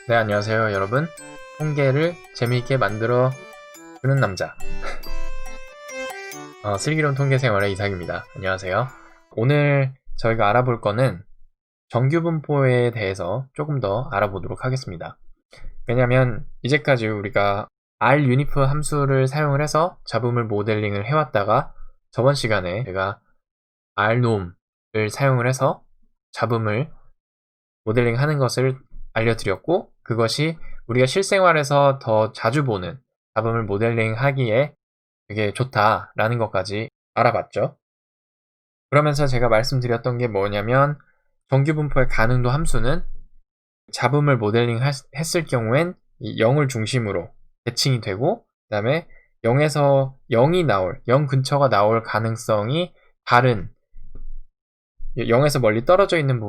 네, 안녕하세요 여러분. 통계를 재미있게 만들어 주는 남자 슬기로운 통계생활의 이상입니다. 안녕하세요. 오늘 저희가 알아볼 거는 정규분포에 대해서 조금 더 알아보도록 하겠습니다. 왜냐면 이제까지 우리가 runif 함수를 사용을 해서 잡음을 모델링을 해왔다가 저번 시간에 제가 rnom을 사용을 해서 잡음을 모델링 하는 것을 알려드렸고, 그것이 우리가 실생활에서 더 자주 보는 잡음을 모델링 하기에 되게 좋다라는 것까지 알아봤죠. 그러면서 제가 말씀드렸던 게 뭐냐면, 정규분포의 가능도 함수는 잡음을 모델링 했을 경우엔 0을 중심으로 대칭이 되고, 그 다음에 0에서 0 근처가 나올 가능성이 다른 0에서 멀리 떨어져 있는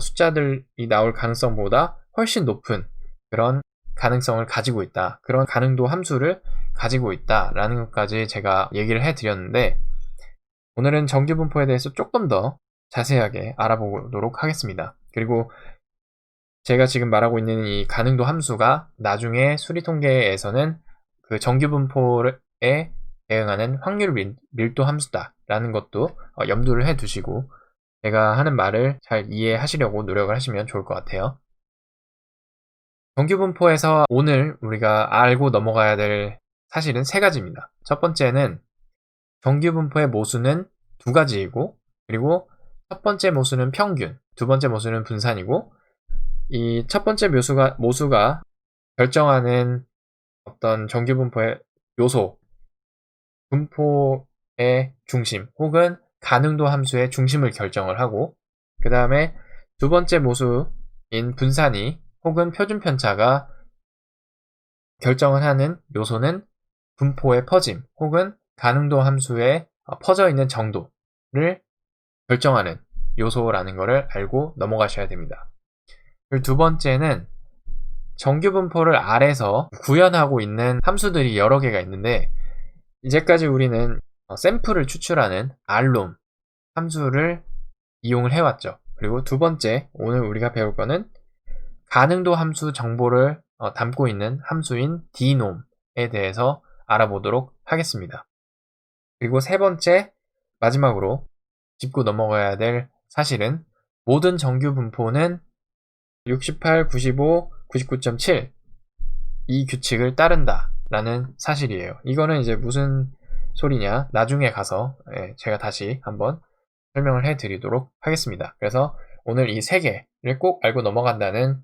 숫자들이 나올 가능성보다 훨씬 높은 그런 가능성을 가지고 있다. 그런 가능도 함수를 가지고 있다라는 것까지 제가 얘기를 해드렸는데, 오늘은 정규분포에 대해서 조금 더 자세하게 알아보도록 하겠습니다. 그리고 제가 지금 말하고 있는 이 가능도 함수가 나중에 수리통계에서는 그 정규분포에 대응하는 확률 밀도 함수다라는 것도 염두를 해두시고 제가 하는 말을 잘 이해하시려고 노력을 하시면 좋을 것 같아요. 정규분포에서 오늘 우리가 알고 넘어가야 될 사실은 세 가지입니다. 첫 번째는 정규분포의 모수는 두 가지이고, 그리고 첫 번째 모수는 평균, 두 번째 모수는 분산이고, 이 첫 번째 모수가 결정하는 어떤 정규분포의 요소, 분포의 중심 혹은 가능도 함수의 중심을 결정을 하고, 그 다음에 두 번째 모수인 분산이 혹은 표준편차가 결정을 하는 요소는 분포의 퍼짐 혹은 가능도 함수에 퍼져 있는 정도를 결정하는 요소라는 것을 알고 넘어가셔야 됩니다. 그리고 두 번째는 정규분포를 R에서 구현하고 있는 함수들이 여러 개가 있는데, 이제까지 우리는 샘플을 추출하는 rnom 함수를 이용을 해왔죠. 그리고 두 번째, 오늘 우리가 배울 거는 가능도 함수 정보를 담고 있는 함수인 dnom에 대해서 알아보도록 하겠습니다. 그리고 세 번째, 마지막으로 짚고 넘어가야 될 사실은 모든 정규분포는 68, 95, 99.7 이 규칙을 따른다 라는 사실이에요. 이거는 이제 무슨 소리냐, 나중에 가서 제가 다시 한번 설명을 해드리도록 하겠습니다. 그래서 오늘 이 세 개를 꼭 알고 넘어간다는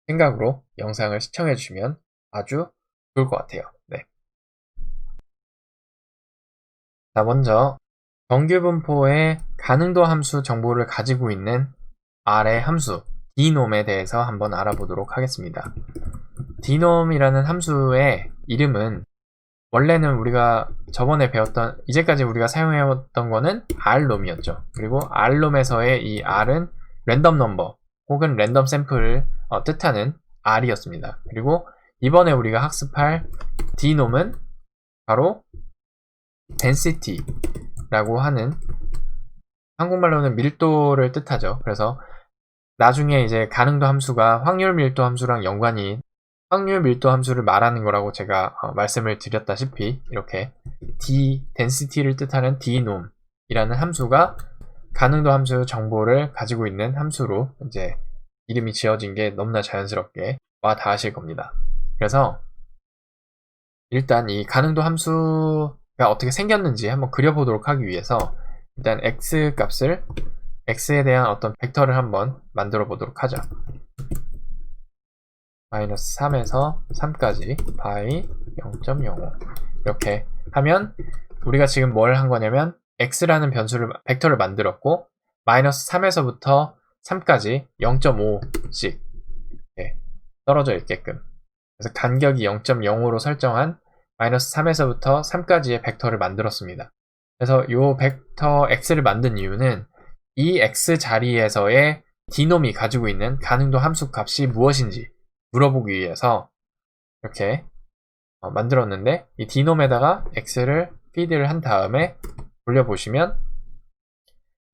생각으로 영상을 시청해 주시면 아주 좋을 것 같아요. 네. 자, 먼저 정규분포의 가능도 함수 정보를 가지고 있는 R의 함수 dnom에 대해서 한번 알아보도록 하겠습니다. dnom이라는 함수의 이름은 원래는 우리가 저번에 배웠던, 이제까지 우리가 사용해왔던 거는 rnom이었죠. 그리고 rnom에서의 이 r은 랜덤 넘버 혹은 랜덤 샘플을 뜻하는 r이었습니다. 그리고 이번에 우리가 학습할 dnom은 바로 density라고 하는, 한국말로는 밀도를 뜻하죠. 그래서 나중에 이제 가능도 함수가 확률 밀도 함수랑 연관이, 확률 밀도 함수를 말하는 거라고 제가 말씀을 드렸다시피 이렇게 density를 뜻하는 dnom이라는 함수가 가능도 함수 정보를 가지고 있는 함수로 이제 이름이 지어진 게 너무나 자연스럽게 와 닿으실 겁니다. 그래서 일단 이 가능도 함수가 어떻게 생겼는지 한번 그려보도록 하기 위해서 일단 x에 대한 어떤 벡터를 한번 만들어 보도록 하죠. 마이너스 3에서 3까지 바이 0.05 이렇게 하면 우리가 지금 뭘 한 거냐면 x라는 벡터를 만들었고, 마이너스 3에서부터 3까지 0.5씩 떨어져 있게끔, 그래서 간격이 0.05로 설정한 마이너스 3에서부터 3까지의 벡터를 만들었습니다. 그래서 이 벡터 x를 만든 이유는 이 x 자리에서의 dnom이 가지고 있는 가능도 함수 값이 무엇인지 물어보기 위해서 이렇게 만들었는데, 이 dnom에다가 x를 피드를 한 다음에 돌려보시면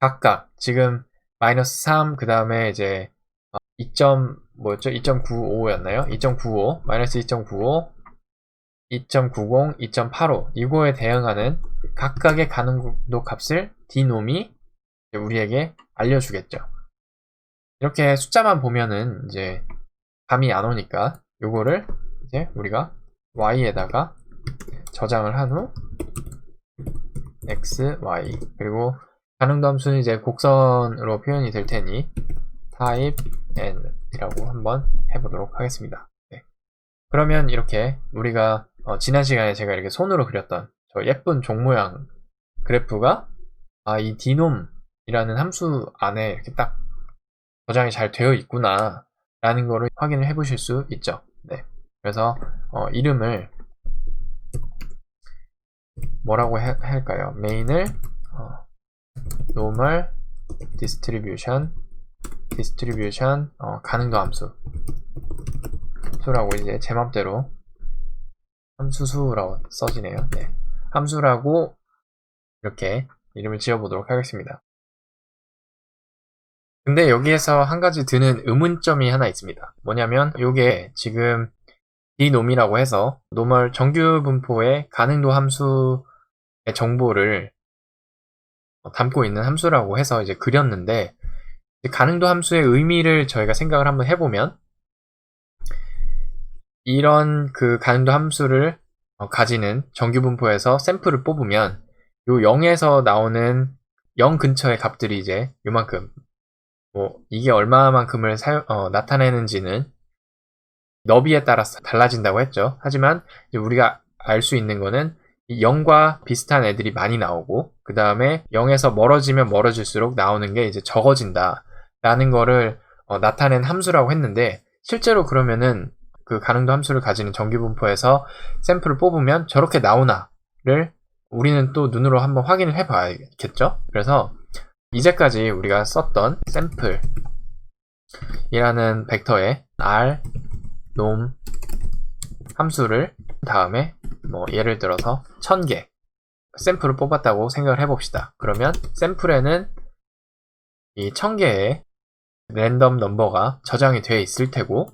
각각 지금 -3 그 다음에 이제 2.95였나요? 2.95 -2.95 2.90 2.85 이거에 대응하는 각각의 가능도 값을 dnom이 우리에게 알려주겠죠. 이렇게 숫자만 보면은 이제 감이 안 오니까 요거를 이제 우리가 y에다가 저장을 한 후 x, y 그리고 가능도 함수는 이제 곡선으로 표현이 될 테니 type n이라고 한번 해보도록 하겠습니다. 네. 그러면 이렇게 우리가 지난 시간에 제가 이렇게 손으로 그렸던 저 예쁜 종 모양 그래프가 이 dnom이라는 함수 안에 이렇게 딱 저장이 잘 되어 있구나 라는 거를 확인을 해 보실 수 있죠. 네. 그래서 이름을 뭐라고 할까요? 메인을 normal distribution 가능도 함수라고 이제 제 맘대로 함수수라고 써지네요. 네. 함수라고 이렇게 이름을 지어보도록 하겠습니다. 근데 여기에서 한 가지 드는 의문점이 하나 있습니다. 뭐냐면 이게 지금 dnom이라고 해서 normal 정규 분포의 가능도 함수의 정보를 담고 있는 함수라고 해서 이제 그렸는데 가능도 함수의 의미를 저희가 생각을 한번 해보면 이런 그 가능도 함수를 가지는 정규 분포에서 샘플을 뽑으면 요 0에서 나오는 0 근처의 값들이 이제 요만큼 이게 얼마만큼을 나타내는지는 너비에 따라서 달라진다고 했죠. 하지만 이제 우리가 알 수 있는 거는 이 0과 비슷한 애들이 많이 나오고 그 다음에 0에서 멀어지면 멀어질수록 나오는 게 이제 적어진다 라는 거를 나타낸 함수라고 했는데 실제로 그러면은 그 가능도 함수를 가지는 정규 분포에서 샘플을 뽑으면 저렇게 나오나를 우리는 또 눈으로 한번 확인을 해 봐야겠죠. 그래서 이제까지 우리가 썼던 샘플이라는 벡터에 r, nom 함수를 다음에 예를 들어서 1000개 샘플을 뽑았다고 생각을 해봅시다. 그러면 샘플에는 이 1000개의 랜덤 넘버가 저장이 되어 있을 테고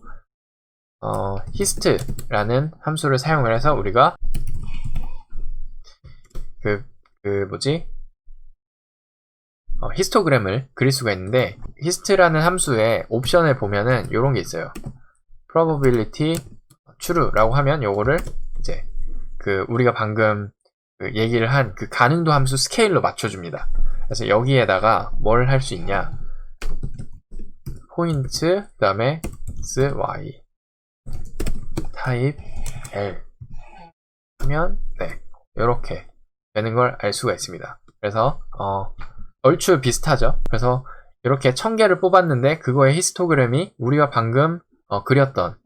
hist라는 함수를 사용을 해서 우리가 히스토그램을 그릴 수가 있는데 hist라는 함수의 옵션을 보면은 이런 게 있어요. probability true라고 하면 요거를 이제 우리가 방금 얘기를 한 그 가능도 함수 스케일로 맞춰줍니다. 그래서 여기에다가 뭘 할 수 있냐? 포인트 그 다음에 x, y type l 하면 이렇게 되는 걸 알 수가 있습니다. 그래서 얼추 비슷하죠. 그래서 이렇게 1000개를 뽑았는데 그거의 히스토그램이 우리가 방금 그렸던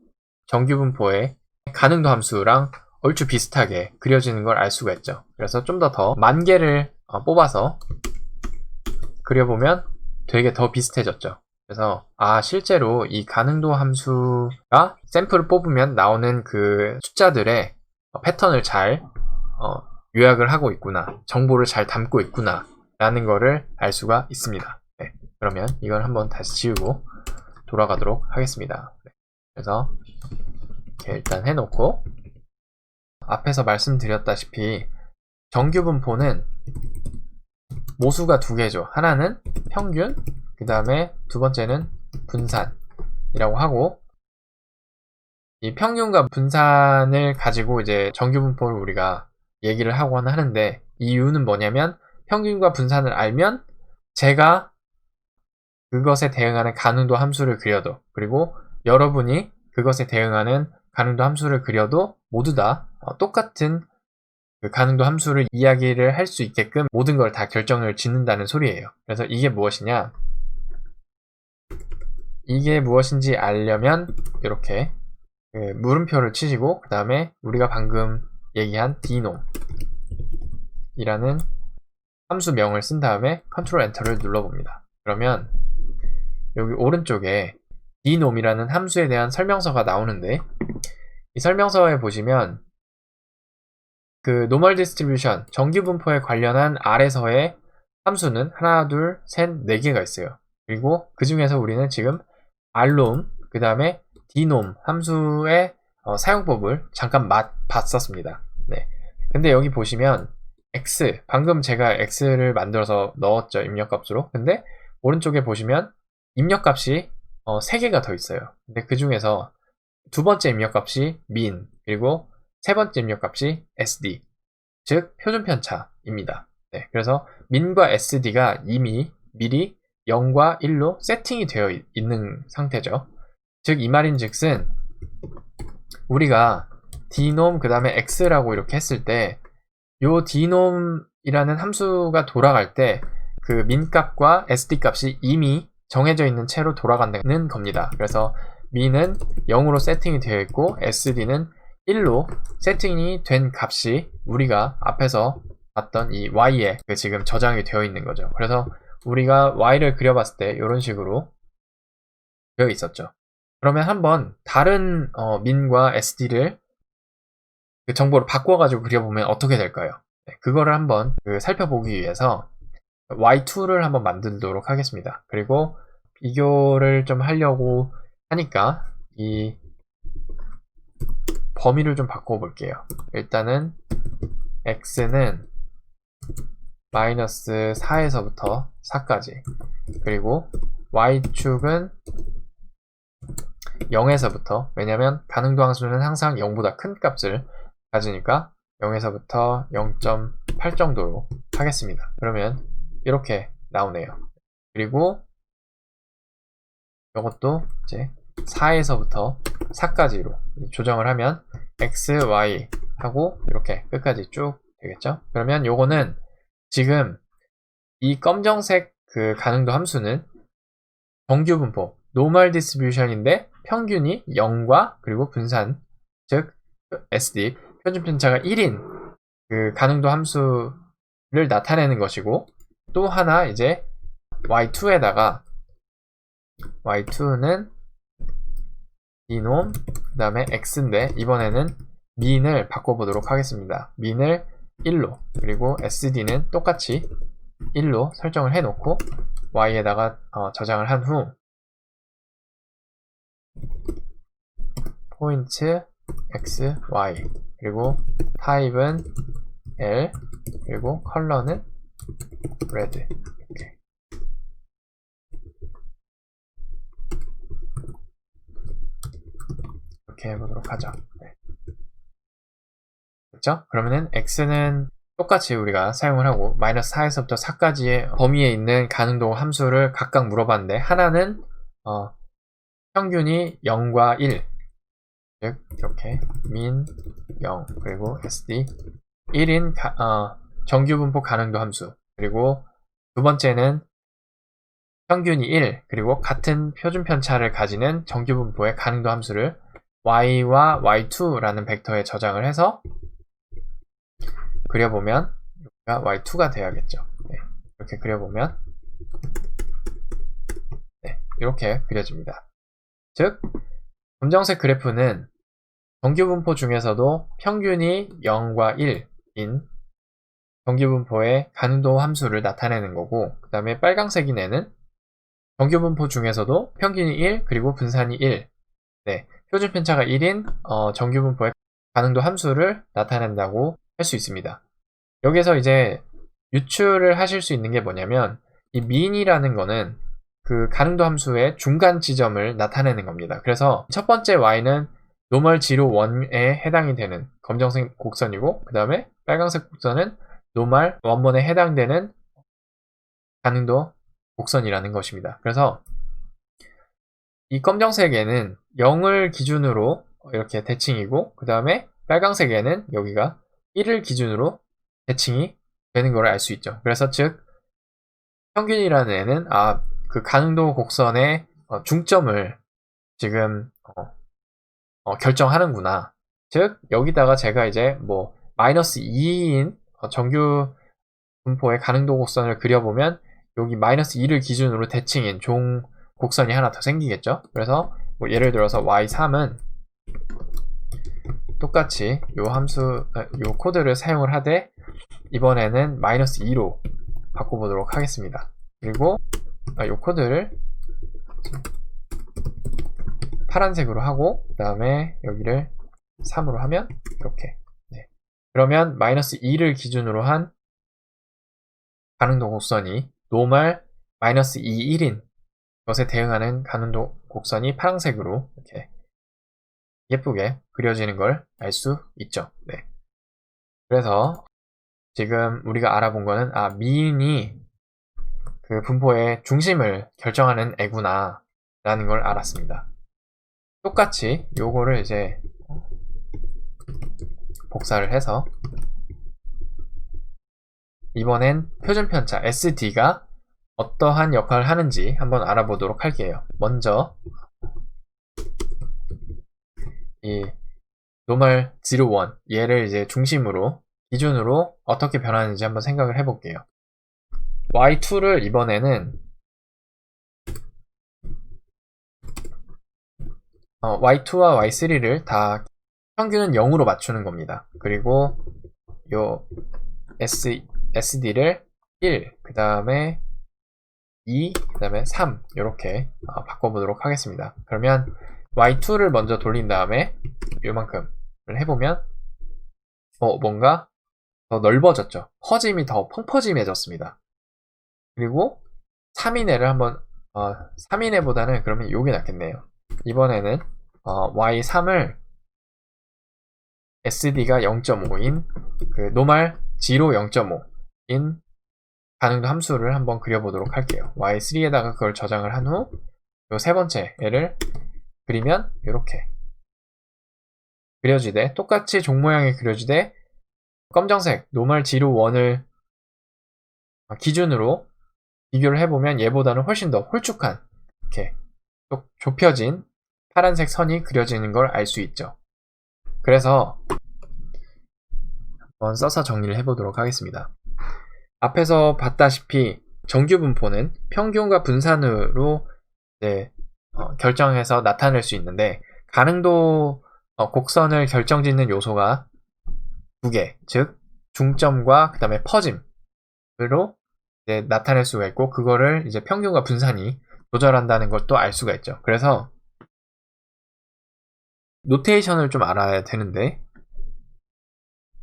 정규 분포의 가능도 함수랑 얼추 비슷하게 그려지는 걸 알 수가 있죠. 그래서 좀 더 10,000개를 뽑아서 그려보면 되게 더 비슷해졌죠. 그래서 실제로 이 가능도 함수가 샘플을 뽑으면 나오는 그 숫자들의 패턴을 잘 요약을 하고 있구나, 정보를 잘 담고 있구나 라는 거를 알 수가 있습니다. 네, 그러면 이걸 한번 다시 지우고 돌아가도록 하겠습니다. 그래서 이렇게 일단 해놓고 앞에서 말씀드렸다시피 정규 분포는 모수가 두 개죠. 하나는 평균, 그 다음에 두 번째는 분산이라고 하고, 이 평균과 분산을 가지고 이제 정규 분포를 우리가 얘기를 하곤 하는데, 이유는 뭐냐면 평균과 분산을 알면 제가 그것에 대응하는 가능도 함수를 그려도, 그리고 여러분이 그것에 대응하는 가능도 함수를 그려도 모두 다 똑같은 그 가능도 함수를 이야기를 할 수 있게끔 모든 걸 다 결정을 짓는다는 소리예요. 그래서 이게 무엇이냐? 이게 무엇인지 알려면 이렇게 물음표를 치시고 그 다음에 우리가 방금 얘기한 dnom 이라는 함수명을 쓴 다음에 컨트롤 엔터를 눌러봅니다. 그러면 여기 오른쪽에 dnom이라는 함수에 대한 설명서가 나오는데, 이 설명서에 보시면 그 normal distribution 정규 분포에 관련한 아래서의 함수는 하나, 둘, 셋, 4개가 있어요. 그리고 그 중에서 우리는 지금 알놈, 그 다음에 디놈 함수의 사용법을 잠깐 봤었습니다. 네. 근데 여기 보시면 x, 방금 제가 x를 만들어서 넣었죠. 입력값으로. 근데 오른쪽에 보시면 입력값이 3개가 더 있어요. 근데 그 중에서 두 번째 입력값이 min, 그리고 세 번째 입력값이 sd, 즉 표준편차입니다. 네, 그래서 min과 sd가 이미 미리 0과 1로 세팅이 되어 있는 상태죠. 즉 이 말인즉슨 우리가 dnom 그 다음에 x라고 이렇게 했을 때 요 dnom이라는 함수가 돌아갈 때 그 min 값과 sd 값이 이미 정해져 있는 채로 돌아간다는 겁니다. 그래서 min은 0으로 세팅이 되어 있고 sd는 1로 세팅이 된 값이 우리가 앞에서 봤던 이 y에 지금 저장이 되어 있는 거죠. 그래서 우리가 y를 그려봤을 때 이런 식으로 되어 있었죠. 그러면 한번 다른 min과 sd를 그 정보를 바꿔가지고 그려보면 어떻게 될까요? 네, 그거를 한번 살펴보기 위해서 y2를 한번 만들도록 하겠습니다. 그리고 비교를 좀 하려고 하니까 이 범위를 좀 바꿔볼게요. 일단은 x는 마이너스 4에서부터 4까지, 그리고 y축은 0에서부터, 왜냐면 가능도 함수는 항상 0보다 큰 값을 가지니까 0에서부터 0.8 정도로 하겠습니다. 그러면 이렇게 나오네요. 그리고 이것도 이제 4에서부터 4까지로 조정을 하면 x, y 하고 이렇게 끝까지 쭉 되겠죠? 그러면 요거는 지금 이 검정색 그 가능도 함수는 정규 분포 노멀 디스트리뷰션인데 평균이 0과 그리고 분산, 즉 SD 표준 편차가 1인 그 가능도 함수를 나타내는 것이고, 또 하나 이제 y2에다가 y2는 dnom 그 다음에 x인데 이번에는 min을 바꿔보도록 하겠습니다. min을 1로, 그리고 sd는 똑같이 1로 설정을 해놓고 y에다가 저장을 한 후 포인트 x, y, 그리고 타입은 L, 그리고 컬러는 red. 이렇게. 이렇게 해보도록 하죠. 네. 그렇죠? 그러면은 x는 똑같이 우리가 사용을 하고 마이너스 4에서부터 4까지의 범위에 있는 가능도 함수를 각각 물어봤는데, 하나는 평균이 0과 1, 즉 이렇게 min 0, 그리고 sd 1인 정규분포 가능도 함수, 그리고 두 번째는 평균이 1, 그리고 같은 표준 편차를 가지는 정규분포의 가능도 함수를 y와 y2라는 벡터에 저장을 해서 그려보면 여기가 y2가 돼야겠죠. 네, 이렇게 그려보면 네, 이렇게 그려집니다. 즉 검정색 그래프는 정규분포 중에서도 평균이 0과 1인 정규분포의 가능도 함수를 나타내는 거고, 그 다음에 빨강색인 애는 정규분포 중에서도 평균이 1, 그리고 분산이 1, 네, 표준편차가 1인 정규분포의 가능도 함수를 나타낸다고 할 수 있습니다. 여기서 이제 유출을 하실 수 있는 게 뭐냐면, 이 min이라는 거는 그 가능도 함수의 중간 지점을 나타내는 겁니다. 그래서 첫 번째 y는 노멀 0, 1에 해당이 되는 검정색 곡선이고, 그 다음에 빨간색 곡선은 노멀 1번에 해당되는 가능도 곡선이라는 것입니다. 그래서 이 검정색에는 0을 기준으로 이렇게 대칭이고, 그 다음에 빨간색에는 여기가 1을 기준으로 대칭이 되는 걸 알 수 있죠. 그래서 즉 평균이라는 애는 그 가능도 곡선의 중점을 지금 결정하는구나. 즉 여기다가 제가 이제 뭐 마이너스 2인 정규 분포의 가능도 곡선을 그려보면 여기 마이너스 2를 기준으로 대칭인 종 곡선이 하나 더 생기겠죠. 그래서 뭐 예를 들어서 y3은 똑같이 요 함수, 요 코드를 사용을 하되 이번에는 마이너스 2로 바꿔보도록 하겠습니다. 그리고 이 코드를 파란색으로 하고 그 다음에 여기를 3으로 하면 이렇게 그러면 -2를 기준으로 한 가능도 곡선이 노멀 -2, 1인 것에 대응하는 가능도 곡선이 파란색으로 이렇게 예쁘게 그려지는 걸 알 수 있죠. 그래서 지금 우리가 알아본 거는 미인이 그 분포의 중심을 결정하는 애구나 라는 걸 알았습니다. 똑같이 요거를 이제 복사를 해서 이번엔 표준편차 SD가 어떠한 역할을 하는지 한번 알아보도록 할게요. 먼저 이 노멀 0, 1 얘를 이제 중심으로 기준으로 어떻게 변하는지 한번 생각을 해볼게요. Y2를 이번에는 Y2와 Y3를 다 평균은 0으로 맞추는 겁니다. 그리고 요 SD를 1, 그 다음에 2, 그 다음에 3 이렇게 바꿔보도록 하겠습니다. 그러면 Y2를 먼저 돌린 다음에 요만큼을 해보면 뭔가 더 넓어졌죠. 퍼짐이 더 펑퍼짐해졌습니다. 그리고 3인회를 한번 3인회보다는 그러면 요게 낫겠네요. 이번에는 Y3을 SD가 0.5인 그 노멀 0, 0.5인 가능도 함수를 한번 그려보도록 할게요. Y3에다가 그걸 저장을 한 후 요 세 번째 애를 그리면 이렇게 그려지되 똑같이 종 모양이 그려지되 검정색 노멀 0, 1을 기준으로 비교를 해보면 얘보다는 훨씬 더 홀쭉한 이렇게 좁혀진 파란색 선이 그려지는 걸 알 수 있죠. 그래서 한번 써서 정리를 해보도록 하겠습니다. 앞에서 봤다시피 정규 분포는 평균과 분산으로 결정해서 나타낼 수 있는데 가능도 곡선을 결정짓는 요소가 두 개, 즉 중점과 그 다음에 퍼짐으로 나타낼 수가 있고 그거를 이제 평균과 분산이 조절한다는 것도 알 수가 있죠. 그래서 노테이션을 좀 알아야 되는데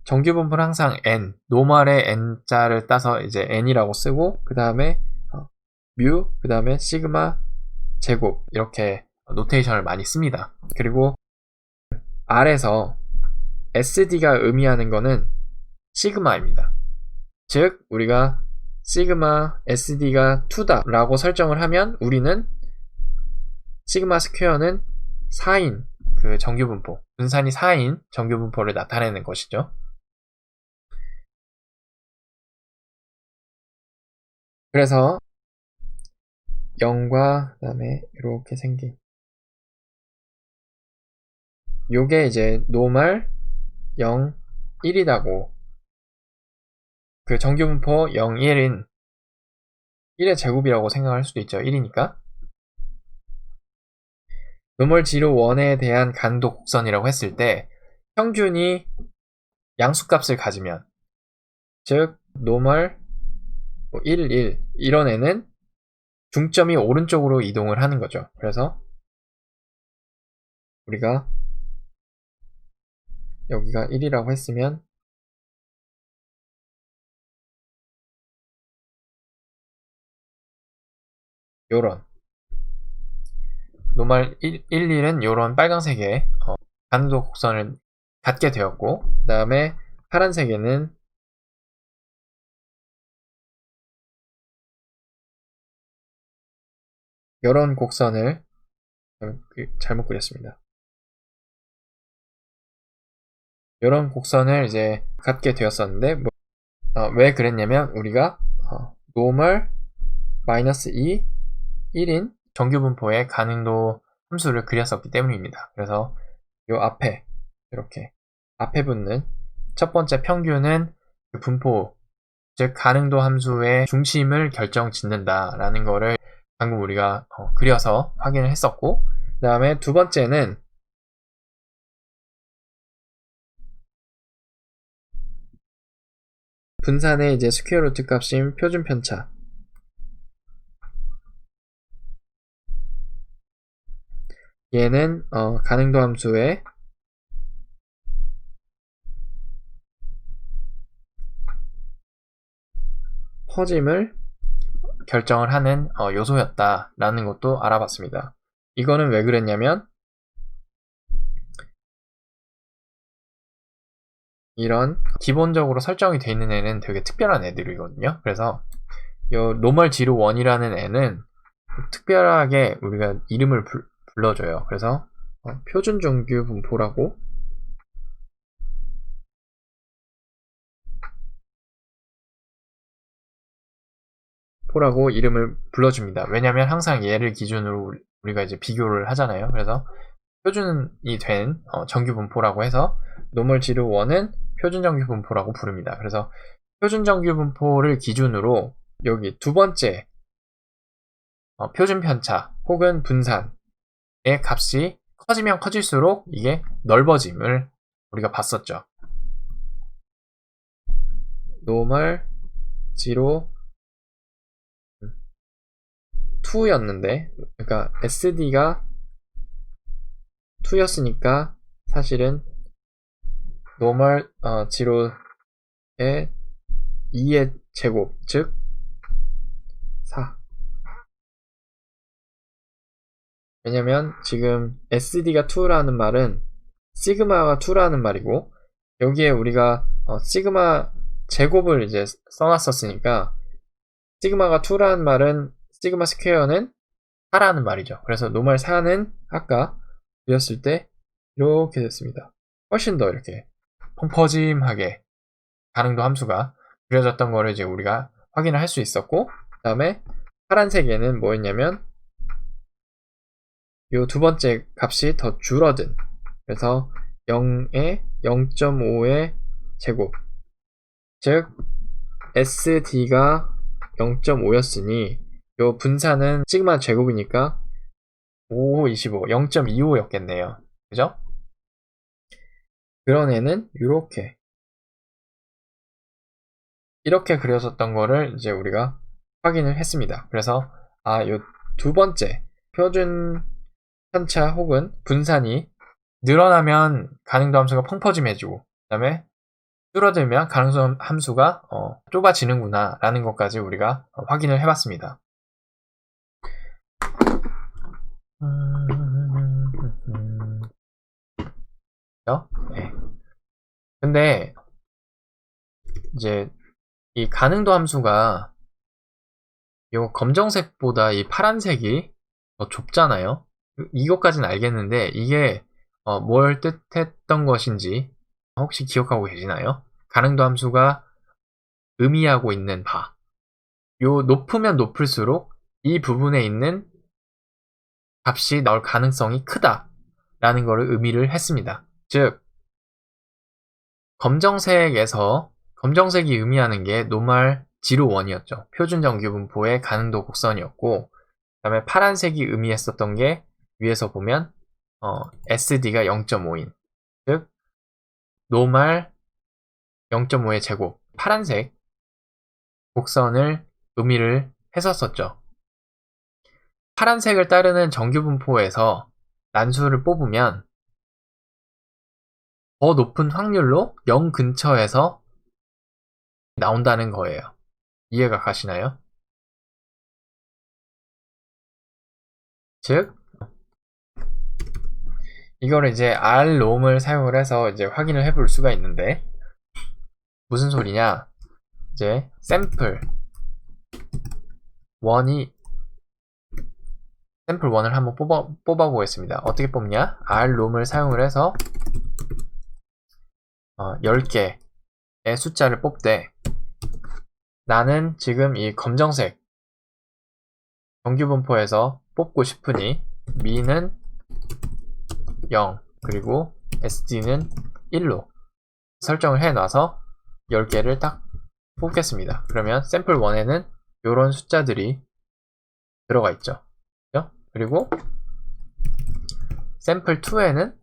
정규 분포는 항상 n, 노멀의 n자를 따서 이제 n이라고 쓰고 그 다음에 뮤, 그 다음에 시그마 제곱 이렇게 노테이션을 많이 씁니다. 그리고 R에서 SD가 의미하는 거는 시그마입니다. 즉 우리가 시그마 SD가 2다 라고 설정을 하면 우리는 시그마 스퀘어는 4인 그 정규분포, 분산이 4인 정규분포를 나타내는 것이죠. 그래서 0과 그 다음에 이렇게 생긴 요게 이제 노멀 0, 1이라고 그 정규분포 0, 1인 1의 제곱이라고 생각할 수도 있죠. 1이니까 노멀 0, 1에 대한 가능도 곡선이라고 했을 때 평균이 양수값을 가지면 즉 노멀 1, 1 이런 애는 중점이 오른쪽으로 이동을 하는 거죠. 그래서 우리가 여기가 1이라고 했으면 요런 노멀 1, 1은 요런 빨간색의 가능도 곡선을 갖게 되었고 그 다음에 파란색에는 요런 곡선을 잘못 그렸습니다. 요런 곡선을 이제 갖게 되었었는데 왜 그랬냐면 우리가 노멀 -2, 1인 정규분포의 가능도 함수를 그렸었기 때문입니다. 그래서 요 앞에 이렇게 앞에 붙는 첫 번째 평균은 그 분포 즉 가능도 함수의 중심을 결정짓는다 라는 거를 방금 우리가 그려서 확인을 했었고 그 다음에 두 번째는 분산의 이제 스퀘어 루트 값인 표준 편차. 얘는 가능도 함수의 퍼짐을 결정을 하는 요소였다라는 것도 알아봤습니다. 이거는 왜 그랬냐면 이런 기본적으로 설정이 되어 있는 애는 되게 특별한 애들이거든요. 그래서 요 노멀 지로 1이라는 애는 특별하게 우리가 이름을 불러줘요. 그래서 표준 정규 분포라고 이름을 불러줍니다. 왜냐면 항상 얘를 기준으로 우리가 이제 비교를 하잖아요. 그래서 표준이 된 정규 분포라고 해서 노멀 지로 1은 표준 정규 분포라고 부릅니다. 그래서 표준 정규 분포를 기준으로 여기 두 번째 표준 편차 혹은 분산의 값이 커지면 커질수록 이게 넓어짐을 우리가 봤었죠. 노멀 지로 2였는데 그러니까 SD가 2였으니까 사실은 노멀 지로의 2의 제곱 즉 4. 왜냐면 지금 SD가 2라는 말은 시그마가 2라는 말이고 여기에 우리가 시그마 제곱을 이제 써놨었으니까 시그마가 2라는 말은 시그마 스퀘어는 4라는 말이죠. 그래서 노멀 4는 아까 그렸을 때 이렇게 됐습니다. 훨씬 더 이렇게 펑퍼짐하게 가능도 함수가 그려졌던 거를 이제 우리가 확인을 할 수 있었고 그 다음에 파란색에는 뭐였냐면 요 두 번째 값이 더 줄어든 그래서 0에 0.5의 제곱 즉 SD가 0.5였으니 요 분산은 시그마 제곱이니까 5, 25, 0.25였겠네요. 그죠? 그런 애는 이렇게 그려졌던 거를 이제 우리가 확인을 했습니다. 그래서 요 두 번째 표준 편차 혹은 분산이 늘어나면 가능도 함수가 펑퍼짐해지고 그 다음에 줄어들면 가능도 함수가 좁아지는구나 라는 것까지 우리가 확인을 해봤습니다. 네. 근데 이제 이 가능도 함수가 요 검정색보다 이 파란색이 더 좁잖아요. 이것까지는 알겠는데 이게 뭘 뜻했던 것인지 혹시 기억하고 계시나요? 가능도 함수가 의미하고 있는 바. 요 높으면 높을수록 이 부분에 있는 값이 나올 가능성이 크다 라는 것을 의미를 했습니다. 즉 검정색이 의미하는 게 노멀 지로 1이었죠. 표준 정규 분포의 가능도 곡선이었고 그 다음에 파란색이 의미했었던 게 위에서 보면 SD가 0.5인 즉 노멀 0.5의 제곱 파란색 곡선을 의미를 했었었죠. 파란색을 따르는 정규 분포에서 난수를 뽑으면 더 높은 확률로 0 근처에서 나온다는 거예요. 이해가 가시나요? 즉 이거를 이제 r롬을 사용을 해서 이제 확인을 해볼 수가 있는데 무슨 소리냐? 이제 샘플 1을 한번 뽑아 보겠습니다. 어떻게 뽑냐? r롬을 사용을 해서 10개의 숫자를 뽑되 나는 지금 이 검정색 정규 분포에서 뽑고 싶으니 미는 0 그리고 SD는 1로 설정을 해놔서 10개를 딱 뽑겠습니다. 그러면 샘플 1에는 이런 숫자들이 들어가 있죠. 그리고 샘플 2에는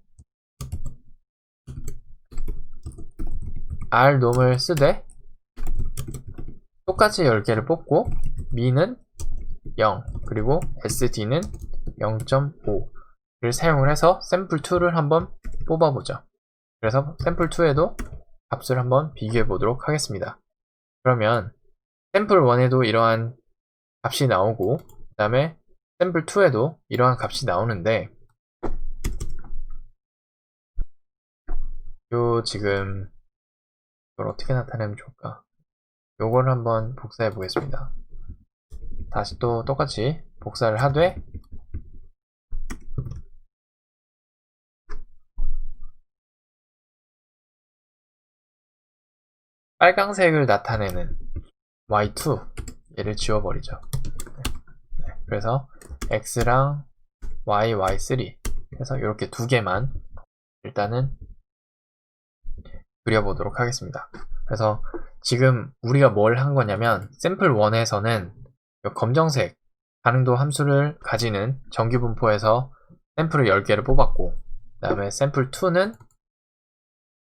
r놈을 쓰되 똑같이 10개를 뽑고 미는 0 그리고 SD는 0.5를 사용을 해서 샘플2를 한번 뽑아보죠. 그래서 샘플2에도 값을 한번 비교해 보도록 하겠습니다. 그러면 샘플1에도 이러한 값이 나오고 그 다음에 샘플2에도 이러한 값이 나오는데 요 지금 이걸 어떻게 나타내면 좋을까? 요걸 한번 복사해 보겠습니다. 다시 또 똑같이 복사를 하되 빨강색을 나타내는 y2 얘를 지워버리죠. 네, 그래서 x랑 y, y3 해서 이렇게 두 개만 일단은 그려보도록 하겠습니다. 그래서 지금 우리가 뭘 한 거냐면 샘플 1에서는 검정색 가능도 함수를 가지는 정규분포에서 샘플을 10개를 뽑았고 그 다음에 샘플 2는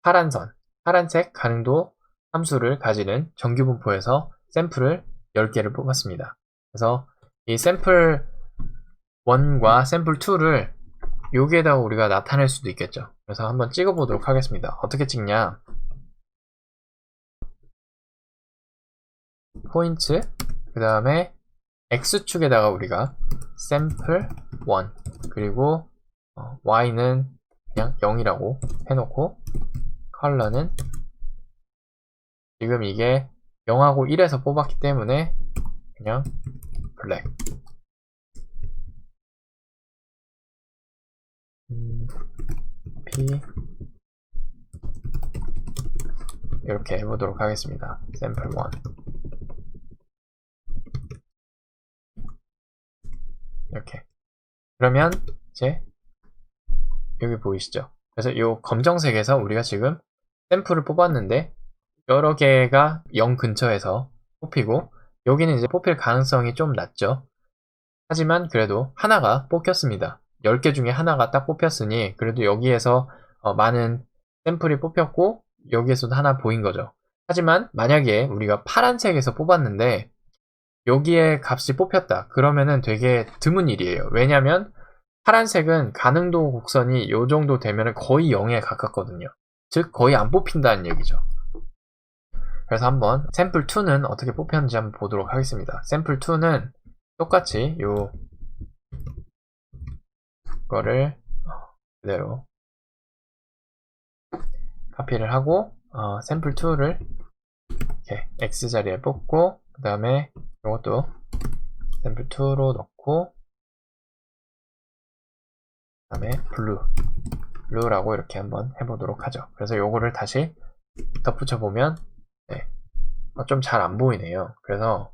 파란색 가능도 함수를 가지는 정규분포에서 샘플을 10개를 뽑았습니다. 그래서 이 샘플 1과 샘플 2를 여기에다가 우리가 나타낼 수도 있겠죠. 그래서 한번 찍어 보도록 하겠습니다. 어떻게 찍냐? 포인트 그 다음에 x축에다가 우리가 샘플 1 그리고 y는 그냥 0이라고 해놓고 컬러는 지금 이게 0하고 1에서 뽑았기 때문에 그냥 블랙 p 이렇게 해보도록 하겠습니다. 샘플 1 이렇게 그러면 이제 여기 보이시죠? 그래서 이 검정색에서 우리가 지금 샘플을 뽑았는데 여러 개가 0 근처에서 뽑히고 여기는 이제 뽑힐 가능성이 좀 낮죠. 하지만 그래도 하나가 뽑혔습니다. 10개 중에 하나가 딱 뽑혔으니 그래도 여기에서 많은 샘플이 뽑혔고 여기에서도 하나 보인 거죠. 하지만 만약에 우리가 파란색에서 뽑았는데 여기에 값이 뽑혔다. 그러면은 되게 드문 일이에요. 왜냐면 파란색은 가능도 곡선이 이 정도 되면 거의 0에 가깝거든요. 즉 거의 안 뽑힌다는 얘기죠. 그래서 한번 샘플2는 어떻게 뽑혔는지 한번 보도록 하겠습니다. 샘플2는 똑같이 요 거를 그대로 카피를 하고 샘플2를 이렇게 X자리에 뽑고 그 다음에 이것도 샘플2로 넣고 그 다음에 블루라고 이렇게 한번 해보도록 하죠. 그래서 요거를 다시 덧붙여 보면 네, 좀 잘 안 보이네요. 그래서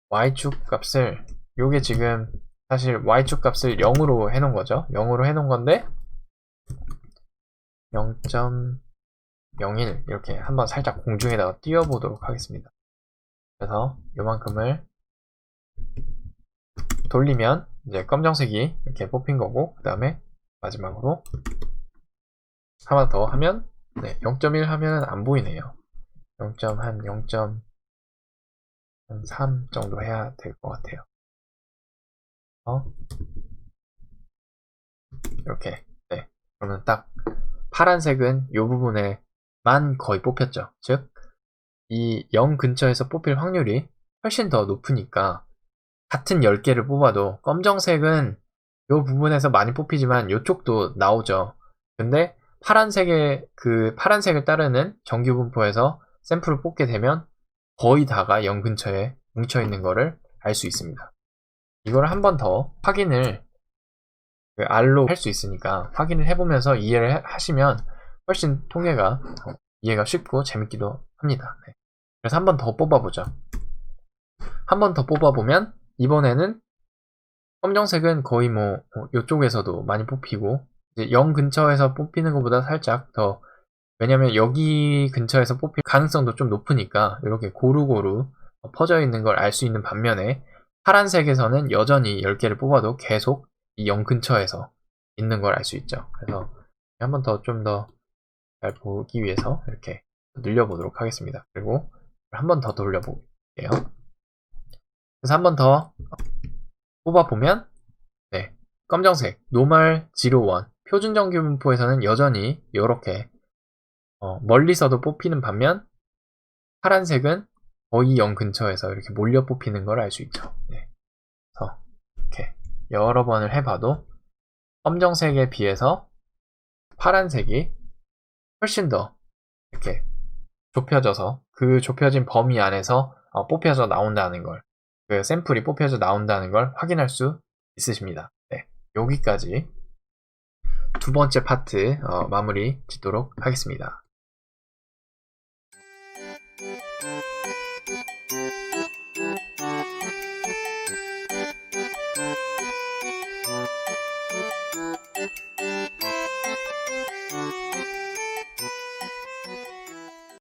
y축 값을 요게 지금 사실 y축 값을 0으로 해놓은 거죠. 0으로 해놓은 건데 0.01 이렇게 한번 살짝 공중에다가 띄워보도록 하겠습니다. 그래서 요만큼을 돌리면 이제 검정색이 이렇게 뽑힌 거고 그 다음에 마지막으로 하나 더 하면 네, 0.1 하면 안 보이네요. 0.3 정도 해야 될 것 같아요. 이렇게 네, 그러면 딱 파란색은 이 부분에만 거의 뽑혔죠. 즉 이 0 근처에서 뽑힐 확률이 훨씬 더 높으니까 같은 10개를 뽑아도 검정색은 이 부분에서 많이 뽑히지만 이쪽도 나오죠. 근데 파란색을 따르는 정규분포에서 샘플을 뽑게 되면 거의 다가 0 근처에 뭉쳐있는 거를 알 수 있습니다. 이걸 한 번 더 확인을 R로 할 수 있으니까 확인을 해보면서 이해를 하시면 훨씬 통계가 이해가 쉽고 재밌기도 합니다. 네. 그래서 한 번 더 뽑아보죠. 한 번 더 뽑아보면 이번에는 검정색은 거의 뭐 이쪽에서도 많이 뽑히고 이제 0 근처에서 뽑히는 것보다 살짝 더 왜냐면 여기 근처에서 뽑힐 가능성도 좀 높으니까 이렇게 고루고루 퍼져 있는 걸 알 수 있는 반면에 파란색에서는 여전히 10개를 뽑아도 계속 이 0 근처에서 있는 걸 알 수 있죠. 그래서 한 번 더 좀 더 잘 보기 위해서 이렇게 늘려보도록 하겠습니다. 그리고 한 번 더 그래서 한 번 더 뽑아보면 네, 검정색 노멀 01 표준 정규 분포에서는 여전히 이렇게 멀리서도 뽑히는 반면 파란색은 거의 0 근처에서 이렇게 몰려 뽑히는 걸 알 수 있죠. 네. 그래서 이렇게 여러 번을 해봐도 검정색에 비해서 파란색이 훨씬 더 이렇게 좁혀져서 그 좁혀진 범위 안에서 뽑혀져 나온다는 걸, 그 샘플이 뽑혀져 나온다는 걸 확인할 수 있으십니다. 네, 여기까지 두 번째 파트 마무리 짓도록 하겠습니다.